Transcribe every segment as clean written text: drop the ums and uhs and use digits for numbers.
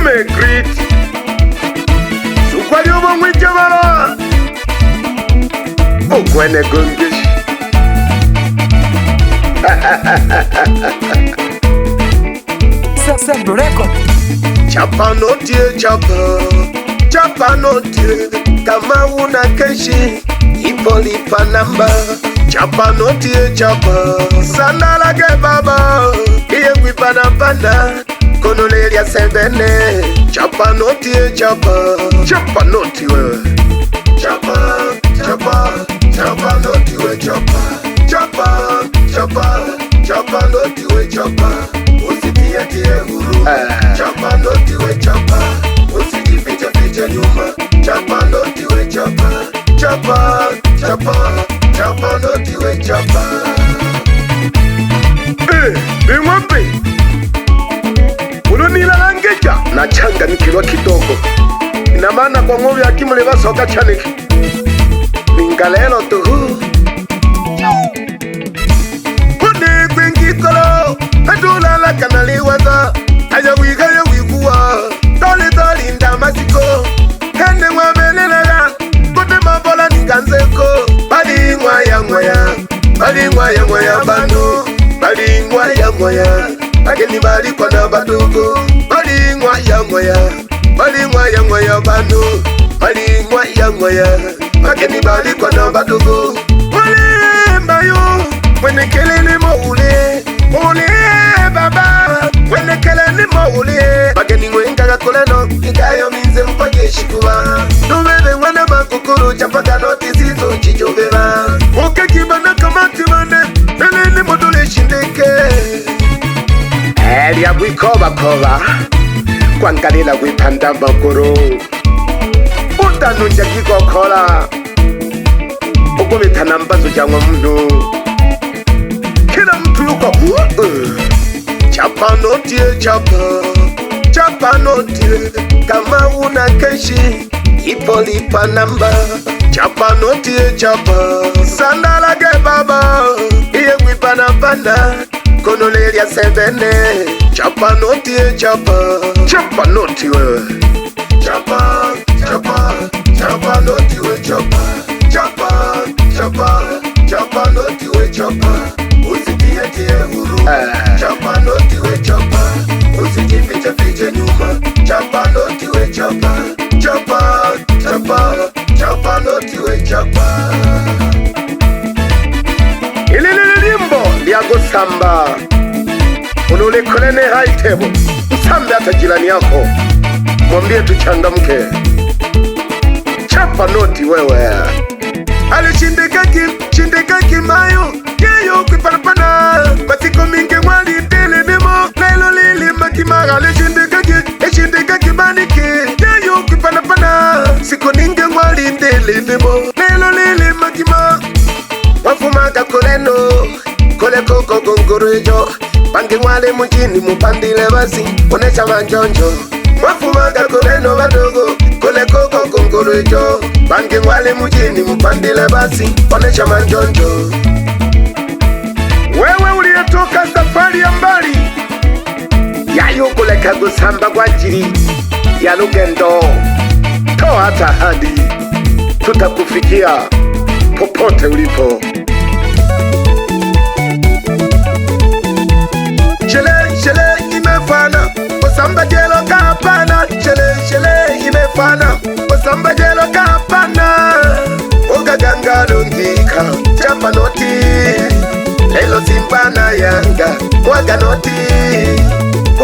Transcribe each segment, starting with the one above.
me greet sukwali obo mwijabara okwene gongeshi Sebo record. Chapa notie chapa notie kama una keshi ipolipa namba. Chapa notie chapa sandala ke baba iye kwipana pana konolelia sebene. Chapa notie chapa notie wewe chapa notie we chapa notie we chapa usitie huru. Chapa notie we chapa usijifiche nyuma. Chapa notie we chapa notie we chapa. Bimwape ulunila langeja na changa nikilwa kidogo. Ina maana kwa ngovi ya kimule basoka chaniki ningalelo tuhu kune kwengi kolo adulala kanaliwaza aya wikuwa toli ndamasiko hende mwabelela kote mabola niganzeko bali ngwaya banu bali ngwaya ageni bali kwa na badogo bali ngwaya banu bali ngwaya ageni bali kwa na badogo wale mbayo wene kelele moule baba wene kelele moule bageni ngwenga koleno ikayo minze mpageshi kuba nubebe wana makukuru chapaka notisizo chijobeba oke kibana kamati mane eleni module shindeke elia gwikoba kwangalila gwipanda makuru utanunja kikokola ukubitana mbazo jangwa mnu kila mtu yuko chapa notie kama una keshi ipolipa namba. Chapa notie sandala ke baba iye kwipana pana konolelia sebene. Chapa notie chapa notie wewe chapa notie we chapa notie we chapa usitie huru. Chapa notie we chapa usijifiche nyuma. Chapa notie we chapa notie we chapa. Ilili limbo liago samba unule kolene high table msambe hata jirani yako mwambie tuchangamke. Chapa noti wewe alishindika kimayo yeyo kwipanapana matiko mingi mwali tele nemo lelo lili makimara alishindika kimaniki yeyo kwipanapana siko ninge mwali tele nemo lelo lili makima wafumaka koleno koleko kongorojo bangi mwale mujini mupandile basi onesha manjonjo wafumaka koleno badogo koleko kongorojo bangi mwale mujini mupandile basi onesha manjonjo. Wewe uliyetoka safari ya mbali yayukuleka gusamba kwa ajili ya lugendo toa hata hadi tutakufikia popote ulipo. Shele imefana wasamba jelo kapana. Shele imefana wasamba jelo kapana. Oga gangalo ngika chapa noti lelo simpana yanga mwaga noti.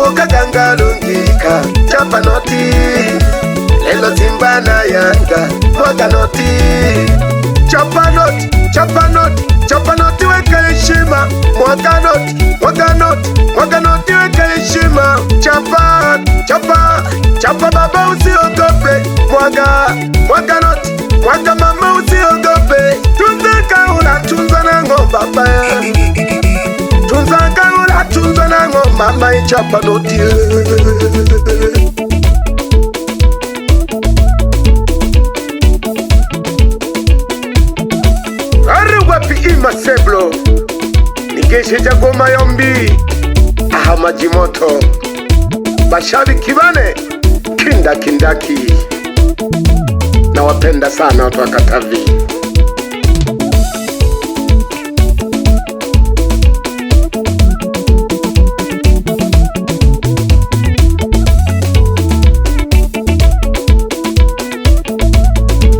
Oga gangalo ngika chapa noti lelo simpana yanga mwaga noti. Chapa noti weka heshima. Mwaga noti weka heshima. Chapa baba usiogope. Mwaga mama usiogope. Tunza na ngomba baba. Tunza na ngomba mama. Chapa noti wapi imaseblo nigeshe jagoma yombi aha majimoto bashabiki bane kindakindaki. Nawapenda sana watu wa Katavi.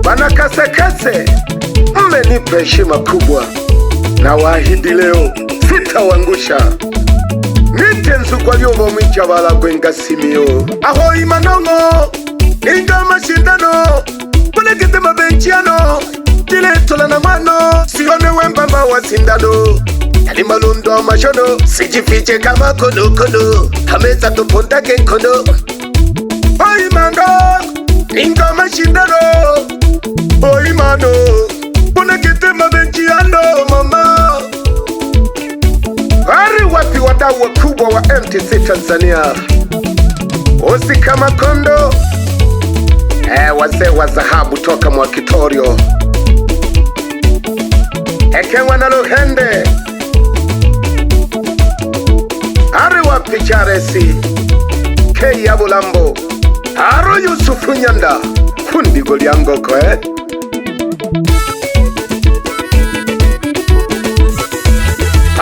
Bana Kasekase, mmenipa heshima kubwa, na waahidi leo sitawangusha. Nitenzu kwa lyombo mwicha bala kwenga simio. Aho imanongo, inga mashindano, punekite mabenchiano, kile tola na mano, sione wembamba wa sindano. Yalimalundo wa mashono, sijifiche kama kono kono, hameza tuponda kenkono. Aho imango, inga mashindano, aho imano, punekite mabenchiano mama. Wari wapi wadau wakubwa wa MTC Tanzania? Osi kama kondo, wazee wa dhahabu toka Mwakitorio, Ekewa na Luhende. Ari wapi Charesi, Kei ya Bulambo, Aro Yusufu Nyanda, fundi Goliangoko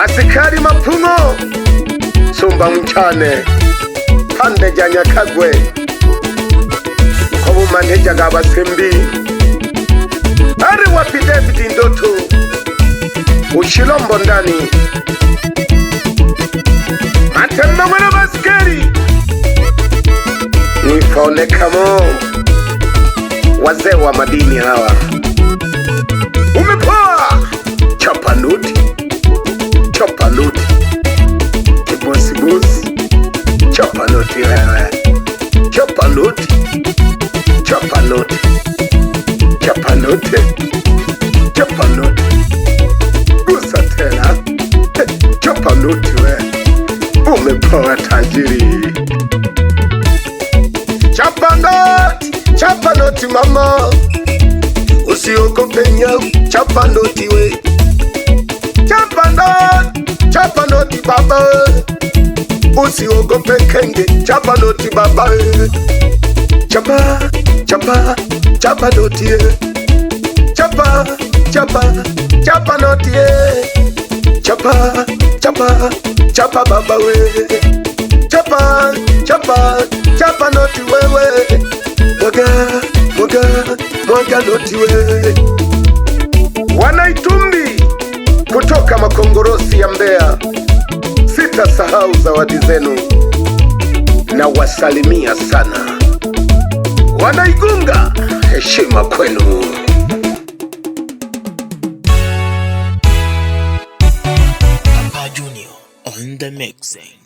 Asikari Mapumo, Sumba Mchane, Pande Janya Kagwe, Kobu Maneja Gaba Sembi, Ari wapi David Ndoto, Ushilombo ndani, Matendo mwana baskeri, Nifone kamo, wazee wa madini hawa. Umepoa, chapa nuti, chapa nuti, kibosi bosi, chapa nuti wewe, chapa nuti, chapa nuti, chapa nuti, chapa nuti, gusa tena, chapa nuti wewe, umepoa tajiri. Chapa noti mama, usiogope nyau, chapa noti we. Chapa noti baba, usiogope kenge, chapa noti baba. Chapa noti ye. Chapa noti ye. Chapa baba we. Chapa noti wewe. Mwaga noti we. Wanaitumbi kutoka Makongorosi ya Mbeya, sitasahau zawadi zenu na wasalimia sana. Wanaigunga, heshima kwenu. Papa Junior on the mixing.